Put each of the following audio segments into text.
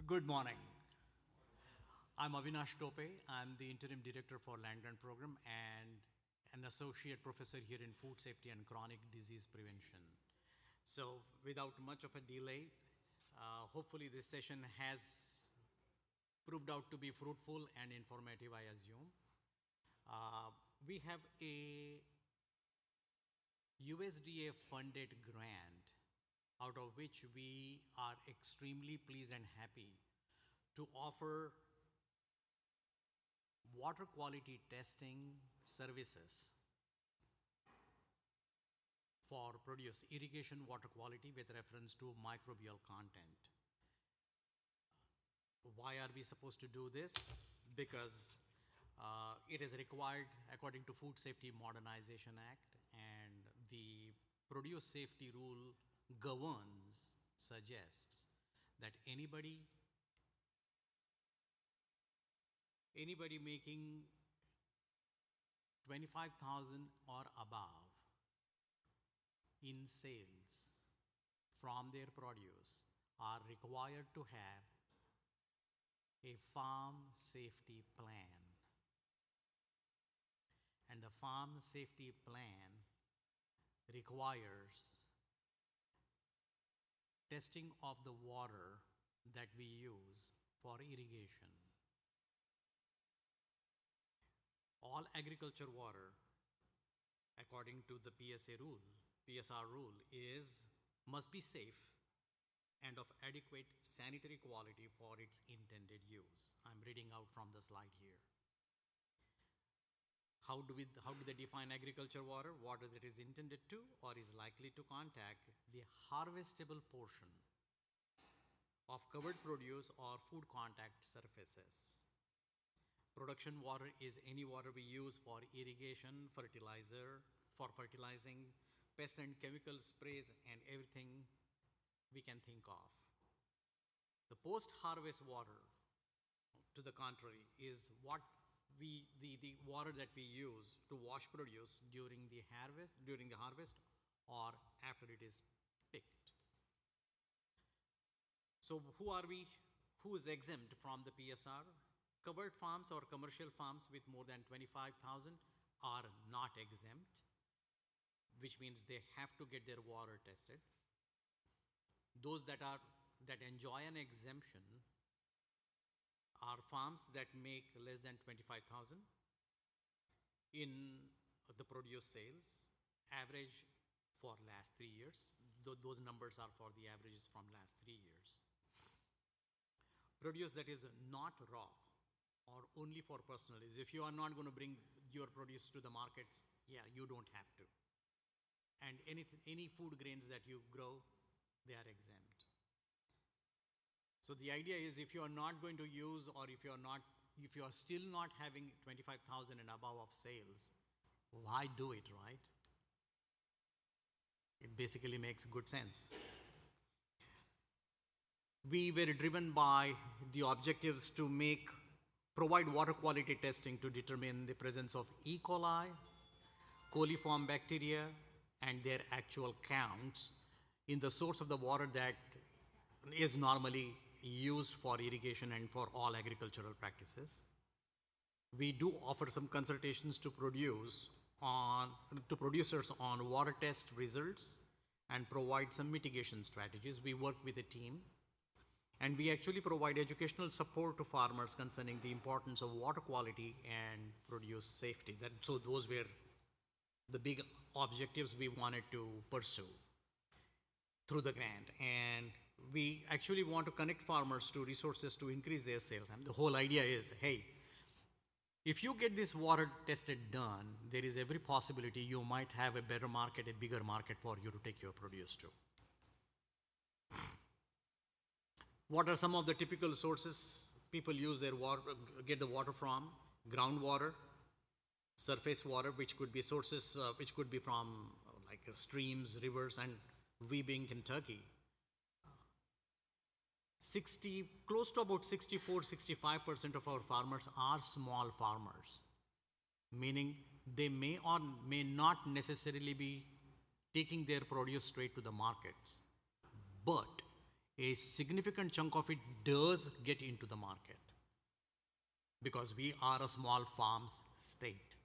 Good morning. I'm Avinash Tope. I'm the Interim Director for Land Grant Program and an Associate Professor here in Food Safety and Chronic Disease Prevention. So without much of a delay, hopefully this session has proved out to be fruitful and informative, I assume. We have a USDA funded grant out of which we are extremely pleased and happy to offer water quality testing services for produce, irrigation water quality with reference to microbial content. Why are we supposed to do this? Because it is required according to Food Safety Modernization Act, and the produce safety rule suggests that anybody making 25,000 or above in sales from their produce are required to have a farm safety plan. And the farm safety plan requires testing of the water that we use for irrigation. All agriculture water, according to the PSR rule, must be safe and of adequate sanitary quality for its intended use. I'm reading out from the slide here. How do they define agriculture water? Water that is intended to or is likely to contact the harvestable portion of covered produce or food contact surfaces. Production water is any water we use for irrigation, for fertilizing, pest and chemical sprays, and everything we can think of. The post-harvest water, to the contrary, is what the water that we use to wash produce during the harvest or after it is picked. So who is exempt from the PSR? Covered farms or commercial farms with more than 25,000 are not exempt, which means they have to get their water tested. Those that enjoy an exemption are farms that make less than 25,000 in the produce sales, average for last 3 years. Those numbers are for the averages from last 3 years. Produce that is not raw or only for personal use. If you are not going to bring your produce to the markets, you don't have to. And any food grains that you grow, they are exempt. So the idea is, if you are not going to use, or if you are still not having 25,000 and above of sales, why do it, right? It basically makes good sense. We were driven by the objectives to provide water quality testing to determine the presence of E. coli, coliform bacteria, and their actual counts in the source of the water that is normally used for irrigation and for all agricultural practices. We do offer some consultations to producers on water test results and provide some mitigation strategies. We work with a team, and we actually provide educational support to farmers concerning the importance of water quality and produce safety. So those were the big objectives we wanted to pursue through the grant. And we actually want to connect farmers to resources to increase their sales. And the whole idea is, hey, if you get this water tested done, there is every possibility you might have a better market, a bigger market for you to take your produce to. What are some of the typical sources people use get the water from? Groundwater, surface water, which could be sources, which could be from like streams, rivers, and we being Kentucky, close to about 64-65% of our farmers are small farmers, meaning they may or may not necessarily be taking their produce straight to the markets. But a significant chunk of it does get into the market because we are a small farms state.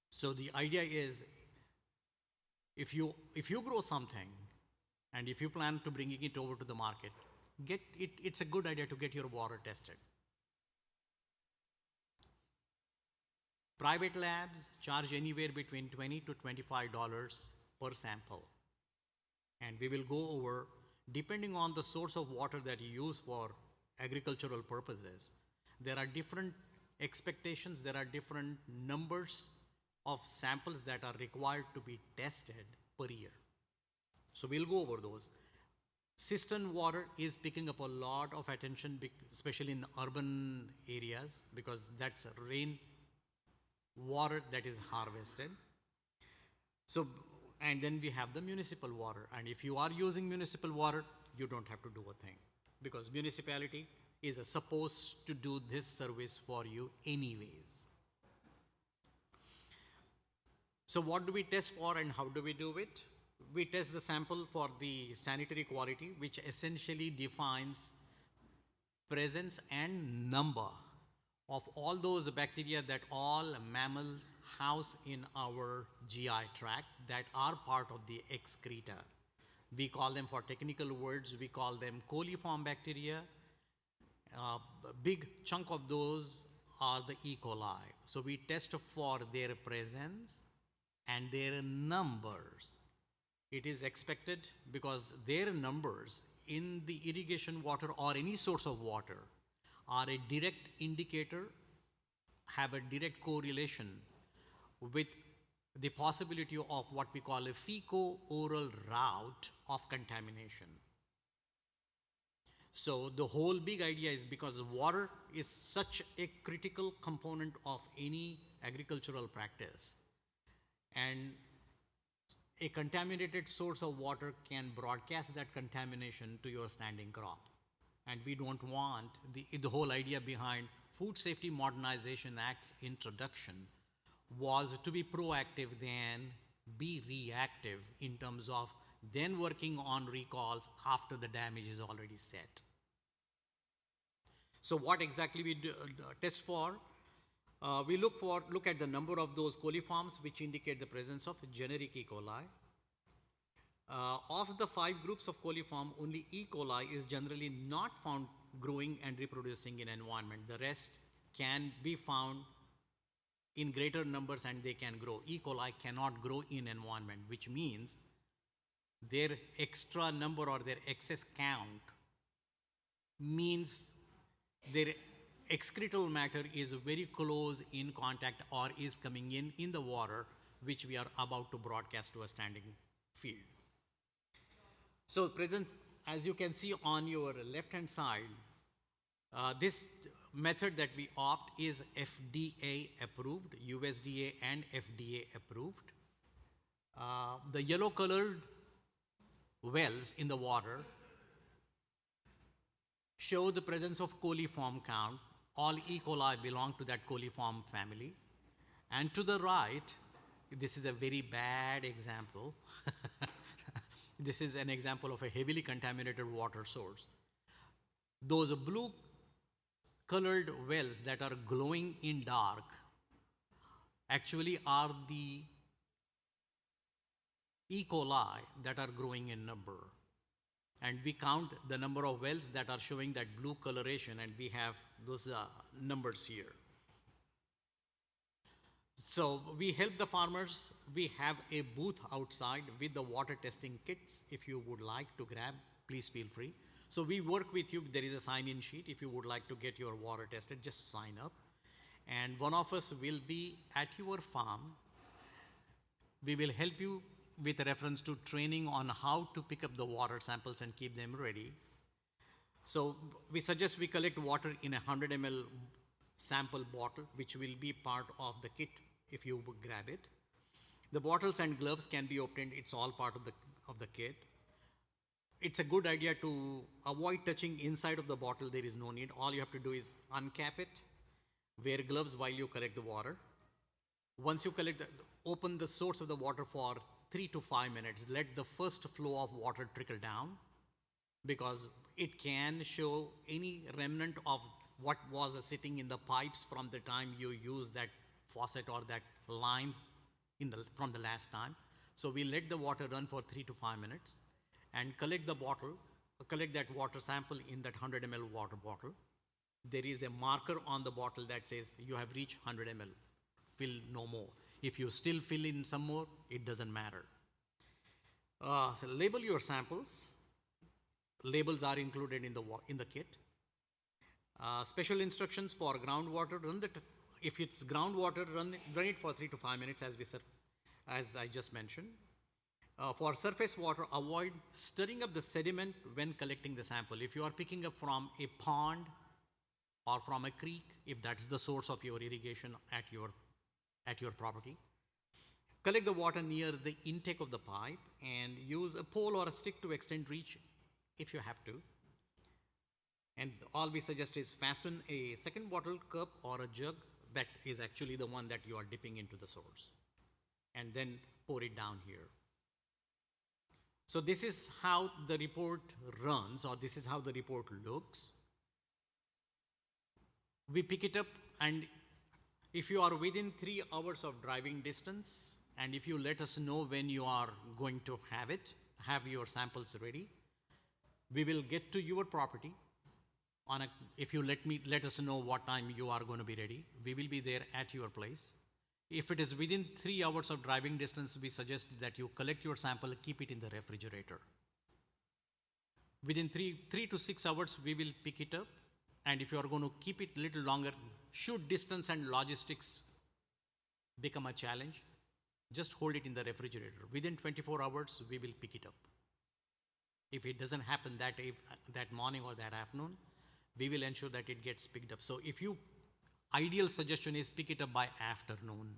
So the idea is, if you grow something and if you plan to bringing it over to the market, it's a good idea to get your water tested. Private labs charge anywhere between $20 to $25 per sample. And we will go over, depending on the source of water that you use for agricultural purposes, there are different expectations, there are different numbers of samples that are required to be tested per year. So we'll go over those. Cistern water is picking up a lot of attention, especially in urban areas, because that's rain water that is harvested. So, and then we have the municipal water. And if you are using municipal water, you don't have to do a thing, because municipality is supposed to do this service for you anyways. So what do we test for and how do we do it? We test the sample for the sanitary quality, which essentially defines presence and number of all those bacteria that all mammals house in our GI tract that are part of the excreta. We call them, for technical words, we call them coliform bacteria. A big chunk of those are the E. coli. So we test for their presence and their numbers. It is expected, because their numbers in the irrigation water or any source of water are a direct indicator, have a direct correlation with the possibility of what we call a fecal-oral route of contamination. So the whole big idea is, because water is such a critical component of any agricultural practice, and a contaminated source of water can broadcast that contamination to your standing crop. And we don't want, the whole idea behind Food Safety Modernization Act's introduction was to be proactive than be reactive, in terms of then working on recalls after the damage is already set. So what exactly we test for? We look at the number of those coliforms, which indicate the presence of generic E. coli. Of the 5 groups of coliform, only E. coli is generally not found growing and reproducing in environment. The rest can be found in greater numbers and they can grow. E. coli cannot grow in environment, which means their extra number or their excess count means their excretal matter is very close in contact or is coming in the water, which we are about to broadcast to a standing field. So present, as you can see on your left hand side, this method that we opt is FDA approved, USDA and FDA approved. The yellow colored wells in the water show the presence of coliform count. All E. coli belong to that coliform family. And to the right, this is a very bad example. This is an example of a heavily contaminated water source. Those blue colored wells that are glowing in dark actually are the E. coli that are growing in number. And we count the number of wells that are showing that blue coloration, and we have those numbers here. So we help the farmers. We have a booth outside with the water testing kits. If you would like to grab, please feel free. So we work with you. There is a sign-in sheet. If you would like to get your water tested, just sign up. And one of us will be at your farm. We will help you with reference to training on how to pick up the water samples and keep them ready. So we suggest we collect water in a 100 ml sample bottle, which will be part of the kit if you would grab it. The bottles and gloves can be obtained. It's all part of the kit. It's a good idea to avoid touching inside of the bottle. There is no need. All you have to do is uncap it, wear gloves while you collect the water. Once you open the source of the water for 3 to 5 minutes. Let the first flow of water trickle down. because it can show any remnant of what was sitting in the pipes from the time you used that faucet or that line from the last time. So we let the water run for 3 to 5 minutes and collect the bottle, collect that water sample in that 100 ml water bottle. There is a marker on the bottle that says you have reached 100 ml, fill no more. If you still fill in some more, it doesn't matter. So label your samples. Labels are included in the kit. Special instructions for groundwater. If it's groundwater, run it for 3 to 5 minutes, as I just mentioned. For surface water, avoid stirring up the sediment when collecting the sample. If you are picking up from a pond or from a creek, if that's the source of your irrigation at your property, collect the water near the intake of the pipe and use a pole or a stick to extend reach if you have to. And all we suggest is fasten a second bottle cup or a jug that is actually the one that you are dipping into the source, and then pour it down here. So this is how the report runs, or this is how the report looks. We pick it up, and if you are within 3 hours of driving distance, and if you let us know when you are going to have your samples ready, we will get to your property if you let us know what time you are going to be ready. We will be there at your place. If it is within 3 hours of driving distance, we suggest that you collect your sample, keep it in the refrigerator. Within 3 to 6 hours, we will pick it up. And if you are going to keep it a little longer, should distance and logistics become a challenge, just hold it in the refrigerator. Within 24 hours, we will pick it up. If it doesn't happen that morning or that afternoon, we will ensure that it gets picked up. So ideal suggestion is pick it up by afternoon.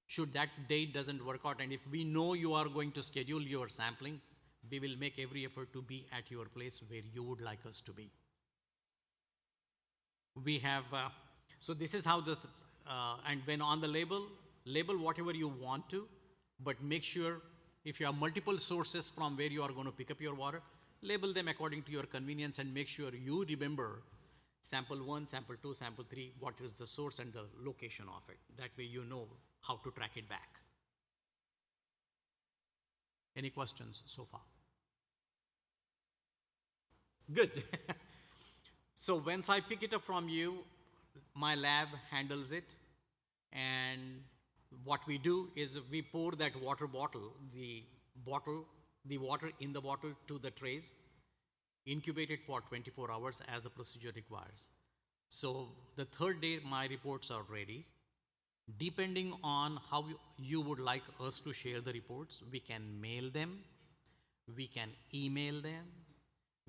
Should that date doesn't work out, and if we know you are going to schedule your sampling, we will make every effort to be at your place where you would like us to be. We have, so this is how this, and when on the label whatever you want to, but make sure if you have multiple sources from where you are going to pick up your water, label them according to your convenience and make sure you remember sample 1, sample 2, sample 3, what is the source and the location of it. That way you know how to track it back. Any questions so far? Good. So once I pick it up from you, my lab handles it, and what we do is we pour that water bottle, the water in the bottle to the trays, incubate it for 24 hours as the procedure requires. So the third day, my reports are ready. Depending on how you would like us to share the reports, we can mail them, we can email them,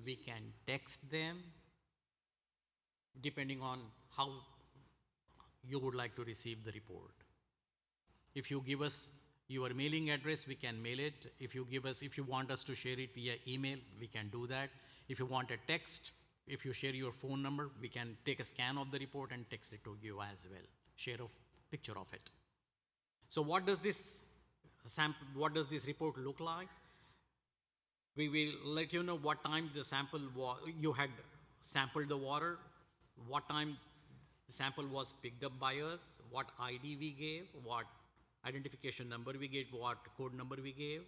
we can text them, depending on how you would like to receive the report. If you give us your mailing address, we can mail it. If you want us to share it via email, we can do that. If you want a text, if you share your phone number, we can take a scan of the report and text it to you as well. Share a picture of it. So what does this report look like? We will let you know what time the sample you had sampled the water, what time the sample was picked up by us, what ID we gave, what identification number we gave, what code number we gave.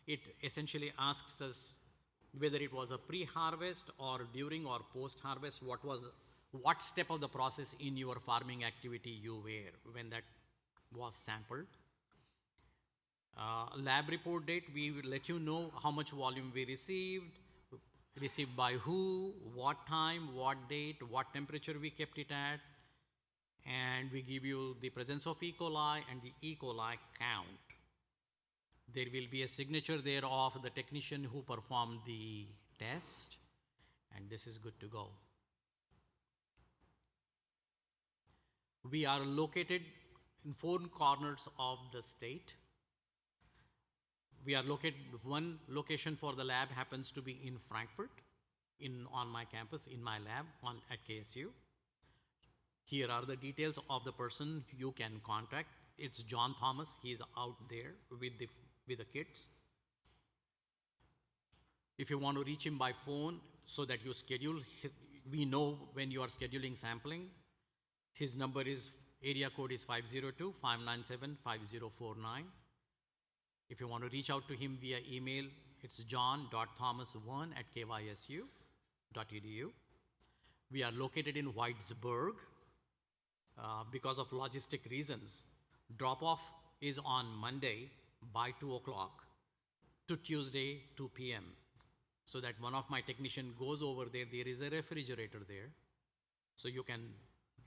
It essentially asks us whether it was a pre-harvest or during or post-harvest, what step of the process in your farming activity you were when that was sampled. Lab report date, we will let you know how much volume we received by who, what time, what date, what temperature we kept it at, and we give you the presence of E. coli and the E. coli count. There will be a signature there of the technician who performed the test, and this is good to go. We are located in 4 corners of the state. We are located, one location for the lab happens to be in Frankfurt, on my campus, in my lab at KSU. Here are the details of the person you can contact. It's John Thomas. He's out there with the kids. If you want to reach him by phone so that you schedule, we know when you are scheduling sampling. His number is, area code is 502-597-5049. If you want to reach out to him via email, it's john.thomas1@kysu.edu. We are located in Whitesburg. Because of logistic reasons, drop-off is on Monday by 2 o'clock to Tuesday 2 p.m. So that one of my technicians goes over there. There is a refrigerator there. So you can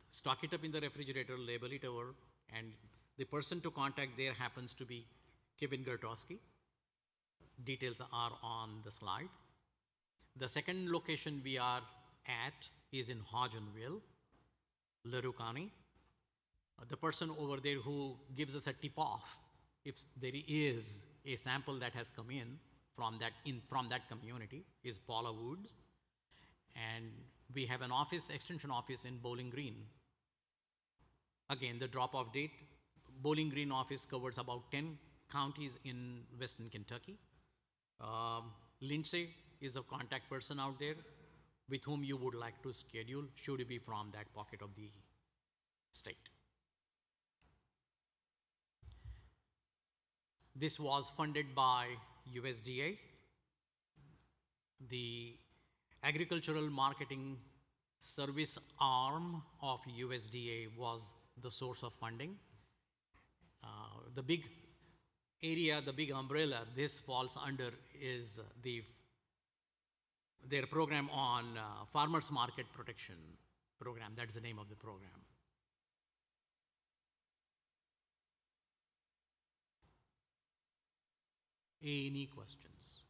stock it up in the refrigerator, label it over, and the person to contact there happens to be Kevin Gertowski. Details are on the slide. The second location we are at is in Hodgenville, LaRue County. The person over there who gives us a tip-off if there is a sample that has come in from that community is Paula Woods. And we have an office, extension office in Bowling Green. Again, the drop-off date, Bowling Green office covers about 10 counties in Western Kentucky. Lindsay is the contact person out there with whom you would like to schedule, should it be from that pocket of the state. This was funded by USDA. The Agricultural Marketing Service arm of USDA was the source of funding. The big area, the big umbrella this falls under is their program on farmers market protection program. That's the name of the program. Any questions?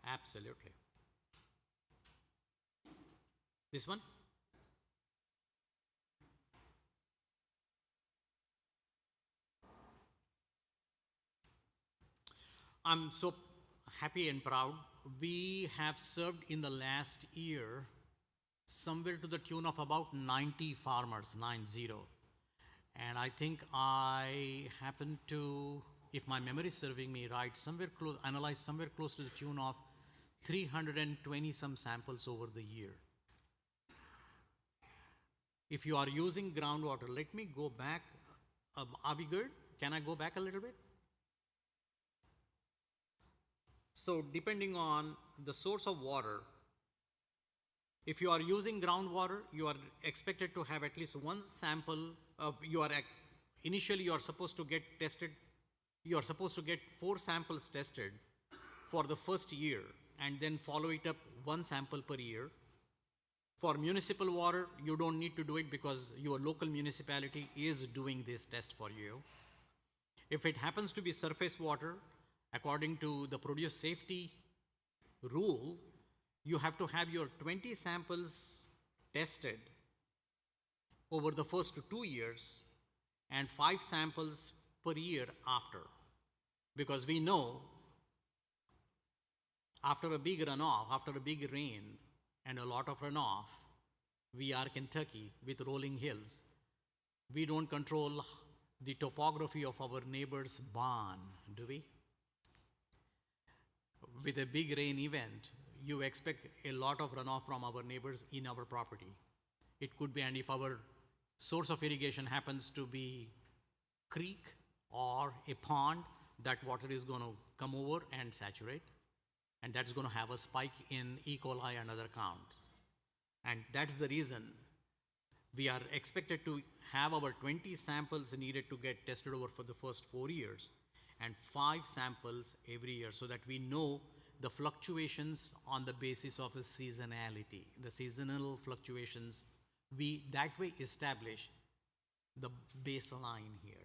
Absolutely. This one? I'm so happy and proud. We have served in the last year somewhere to the tune of about 90 farmers, 90. And I think I happen to, if my memory is serving me right, analyzed somewhere close to the tune of 320 some samples over the year. If you are using groundwater, let me go back. Are we good? Can I go back a little bit? So depending on the source of water, if you are using groundwater, you are expected to have at least one sample. Initially you are supposed to get tested. You are supposed to get 4 samples tested for the first year and then follow it up 1 sample per year. For municipal water, you don't need to do it because your local municipality is doing this test for you. If it happens to be surface water, according to the produce safety rule, you have to have your 20 samples tested over the first 2 years and 5 samples per year after. Because we know after a big runoff, after a big rain and a lot of runoff, we are Kentucky with rolling hills. We don't control the topography of our neighbor's barn, do we? With a big rain event, you expect a lot of runoff from our neighbors in our property. It could be, and if our source of irrigation happens to be creek or a pond, that water is going to come over and saturate, and that's going to have a spike in E. coli and other counts. And that's the reason we are expected to have our 20 samples needed to get tested over for the first 4 years and 5 samples every year, so that we know the fluctuations on the basis of a seasonality. The seasonal fluctuations, we that way establish the baseline here.